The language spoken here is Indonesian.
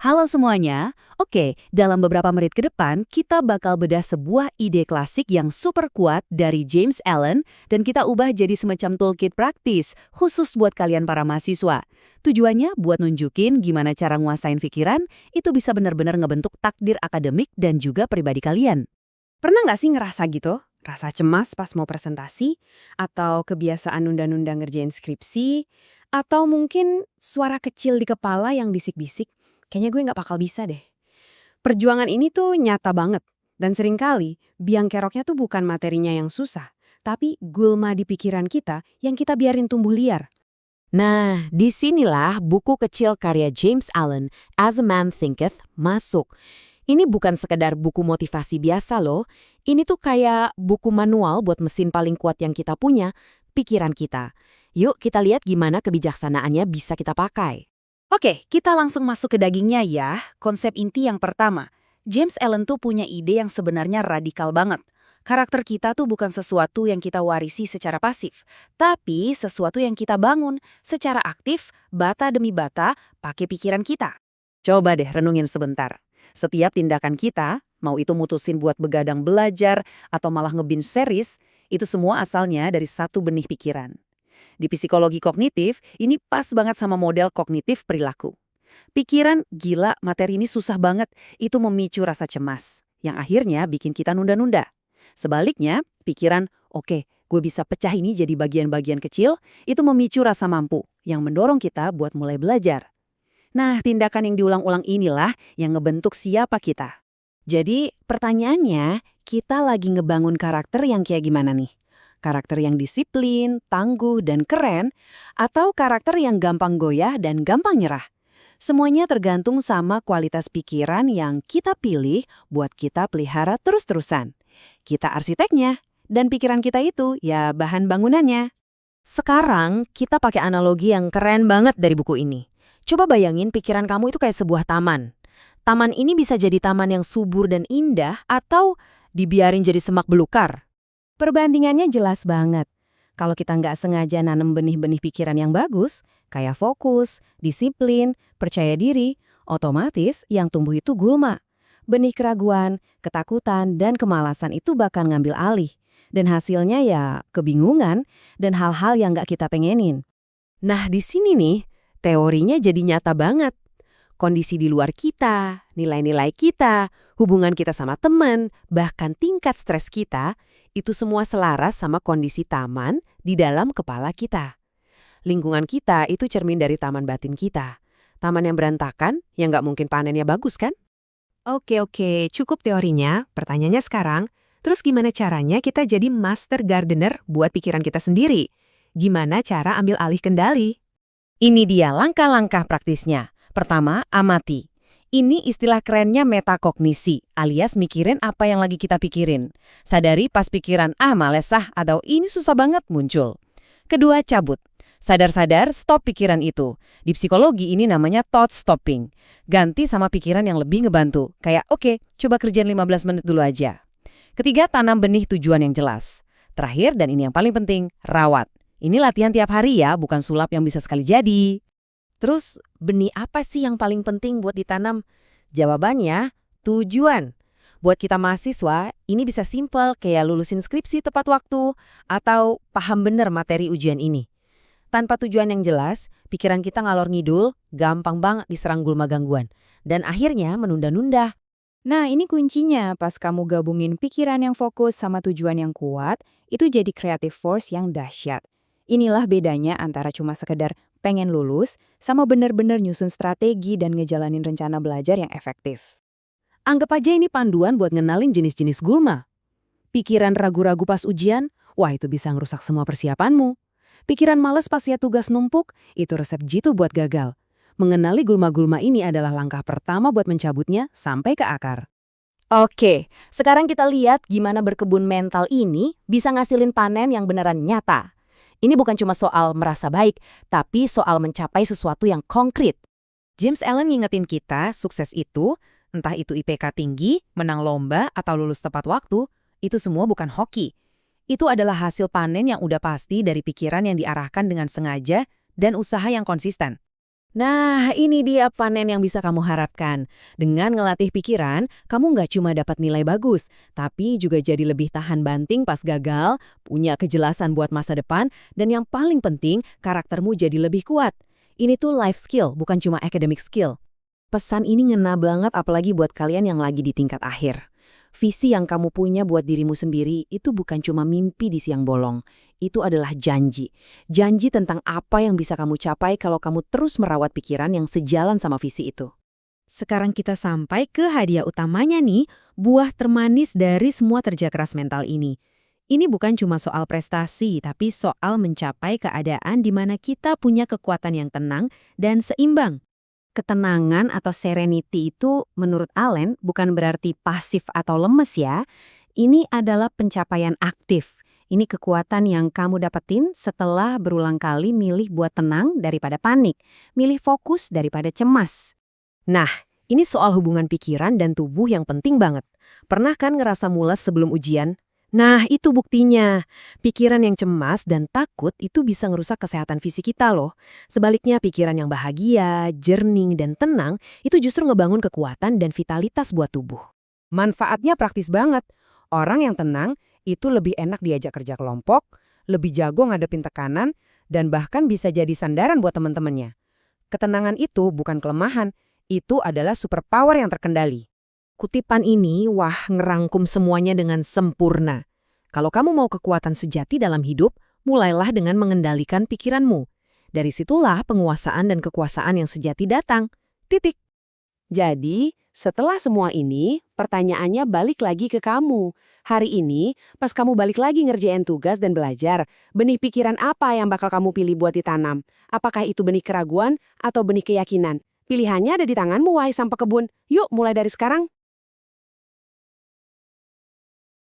Halo semuanya. Oke, dalam beberapa menit ke depan, kita bakal bedah sebuah ide klasik yang super kuat dari James Allen dan kita ubah jadi semacam toolkit praktis khusus buat kalian para mahasiswa. Tujuannya buat nunjukin gimana cara nguasain pikiran, itu bisa benar-benar ngebentuk takdir akademik dan juga pribadi kalian. Pernah nggak sih ngerasa gitu? Rasa cemas pas mau presentasi? Atau kebiasaan nunda-nunda ngerjain skripsi? Atau mungkin suara kecil di kepala yang bisik-bisik? Kayaknya gue nggak bakal bisa deh. Perjuangan ini tuh nyata banget. Dan seringkali, biang keroknya tuh bukan materinya yang susah, tapi gulma di pikiran kita yang kita biarin tumbuh liar. Nah, disinilah buku kecil karya James Allen, As a Man Thinketh, masuk. Ini bukan sekedar buku motivasi biasa loh. Ini tuh kayak buku manual buat mesin paling kuat yang kita punya, pikiran kita. Yuk kita lihat gimana kebijaksanaannya bisa kita pakai. Oke, kita langsung masuk ke dagingnya ya. Konsep inti yang pertama. James Allen tuh punya ide yang sebenarnya radikal banget. Karakter kita tuh bukan sesuatu yang kita warisi secara pasif, tapi sesuatu yang kita bangun secara aktif, bata demi bata, pakai pikiran kita. Coba deh renungin sebentar. Setiap tindakan kita, mau itu mutusin buat begadang belajar atau malah nge-binge series, itu semua asalnya dari satu benih pikiran. Di psikologi kognitif, ini pas banget sama model kognitif perilaku. Pikiran, gila, materi ini susah banget, itu memicu rasa cemas, yang akhirnya bikin kita nunda-nunda. Sebaliknya, pikiran, oke, gue bisa pecah ini jadi bagian-bagian kecil, itu memicu rasa mampu, yang mendorong kita buat mulai belajar. Nah, tindakan yang diulang-ulang inilah yang ngebentuk siapa kita. Jadi pertanyaannya, kita lagi ngebangun karakter yang kayak gimana nih? Karakter yang disiplin, tangguh, dan keren, atau karakter yang gampang goyah dan gampang nyerah? Semuanya tergantung sama kualitas pikiran yang kita pilih buat kita pelihara terus-terusan. Kita arsiteknya, dan pikiran kita itu ya bahan bangunannya. Sekarang kita pakai analogi yang keren banget dari buku ini. Coba bayangin pikiran kamu itu kayak sebuah taman. Taman ini bisa jadi taman yang subur dan indah atau dibiarin jadi semak belukar. Perbandingannya jelas banget. Kalau kita nggak sengaja nanam benih-benih pikiran yang bagus, kayak fokus, disiplin, percaya diri, otomatis yang tumbuh itu gulma. Benih keraguan, ketakutan, dan kemalasan itu bakal ngambil alih. Dan hasilnya ya kebingungan dan hal-hal yang nggak kita pengenin. Nah, di sini nih, teorinya jadi nyata banget. Kondisi di luar kita, nilai-nilai kita, hubungan kita sama teman, bahkan tingkat stres kita, itu semua selaras sama kondisi taman di dalam kepala kita. Lingkungan kita itu cermin dari taman batin kita. Taman yang berantakan, yang nggak mungkin panennya bagus kan? Oke, cukup teorinya. Pertanyaannya sekarang, terus gimana caranya kita jadi master gardener buat pikiran kita sendiri? Gimana cara ambil alih kendali? Ini dia langkah-langkah praktisnya. Pertama, amati. Ini istilah kerennya metakognisi, alias mikirin apa yang lagi kita pikirin. Sadari pas pikiran, males atau ini susah banget muncul. Kedua, cabut. Sadar-sadar, stop pikiran itu. Di psikologi ini namanya thought stopping. Ganti sama pikiran yang lebih ngebantu. Kayak, oke, coba kerjain 15 menit dulu aja. Ketiga, tanam benih tujuan yang jelas. Terakhir, dan ini yang paling penting, rawat. Ini latihan tiap hari ya, bukan sulap yang bisa sekali jadi. Terus, benih apa sih yang paling penting buat ditanam? Jawabannya, tujuan. Buat kita mahasiswa, ini bisa simpel kayak lulusin skripsi tepat waktu atau paham bener materi ujian ini. Tanpa tujuan yang jelas, pikiran kita ngalor ngidul, gampang banget diserang gulma gangguan. Dan akhirnya menunda-nunda. Nah, ini kuncinya. Pas kamu gabungin pikiran yang fokus sama tujuan yang kuat, itu jadi creative force yang dahsyat. Inilah bedanya antara cuma sekedar pengen lulus sama bener-bener nyusun strategi dan ngejalanin rencana belajar yang efektif. Anggap aja ini panduan buat ngenalin jenis-jenis gulma. Pikiran ragu-ragu pas ujian, wah itu bisa ngerusak semua persiapanmu. Pikiran males pas ya tugas numpuk, itu resep jitu buat gagal. Mengenali gulma-gulma ini adalah langkah pertama buat mencabutnya sampai ke akar. Oke, sekarang kita lihat gimana berkebun mental ini bisa ngasilin panen yang beneran nyata. Ini bukan cuma soal merasa baik, tapi soal mencapai sesuatu yang konkret. James Allen ngingetin kita, sukses itu, entah itu IPK tinggi, menang lomba, atau lulus tepat waktu, itu semua bukan hoki. Itu adalah hasil panen yang udah pasti dari pikiran yang diarahkan dengan sengaja dan usaha yang konsisten. Nah, ini dia panen yang bisa kamu harapkan. Dengan ngelatih pikiran, kamu nggak cuma dapat nilai bagus, tapi juga jadi lebih tahan banting pas gagal, punya kejelasan buat masa depan, dan yang paling penting, karaktermu jadi lebih kuat. Ini tuh life skill, bukan cuma academic skill. Pesan ini ngena banget apalagi buat kalian yang lagi di tingkat akhir. Visi yang kamu punya buat dirimu sendiri itu bukan cuma mimpi di siang bolong. Itu adalah janji. Janji tentang apa yang bisa kamu capai kalau kamu terus merawat pikiran yang sejalan sama visi itu. Sekarang kita sampai ke hadiah utamanya nih, buah termanis dari semua kerja keras mental ini. Ini bukan cuma soal prestasi, tapi soal mencapai keadaan di mana kita punya kekuatan yang tenang dan seimbang. Ketenangan atau serenity itu menurut Allen bukan berarti pasif atau lemes ya. Ini adalah pencapaian aktif. Ini kekuatan yang kamu dapetin setelah berulang kali milih buat tenang daripada panik, milih fokus daripada cemas. Nah, ini soal hubungan pikiran dan tubuh yang penting banget. Pernah kan ngerasa mules sebelum ujian? Nah, itu buktinya. Pikiran yang cemas dan takut itu bisa ngerusak kesehatan fisik kita loh. Sebaliknya, pikiran yang bahagia, jernih, dan tenang itu justru ngebangun kekuatan dan vitalitas buat tubuh. Manfaatnya praktis banget. Orang yang tenang itu lebih enak diajak kerja kelompok, lebih jago ngadepin tekanan, dan bahkan bisa jadi sandaran buat teman-temannya. Ketenangan itu bukan kelemahan, itu adalah superpower yang terkendali. Kutipan ini, ngerangkum semuanya dengan sempurna. Kalau kamu mau kekuatan sejati dalam hidup, mulailah dengan mengendalikan pikiranmu. Dari situlah penguasaan dan kekuasaan yang sejati datang. Titik. Jadi, setelah semua ini, pertanyaannya balik lagi ke kamu. Hari ini, pas kamu balik lagi ngerjain tugas dan belajar, benih pikiran apa yang bakal kamu pilih buat ditanam? Apakah itu benih keraguan atau benih keyakinan? Pilihannya ada di tanganmu, wahai sang pekebun. Yuk, mulai dari sekarang.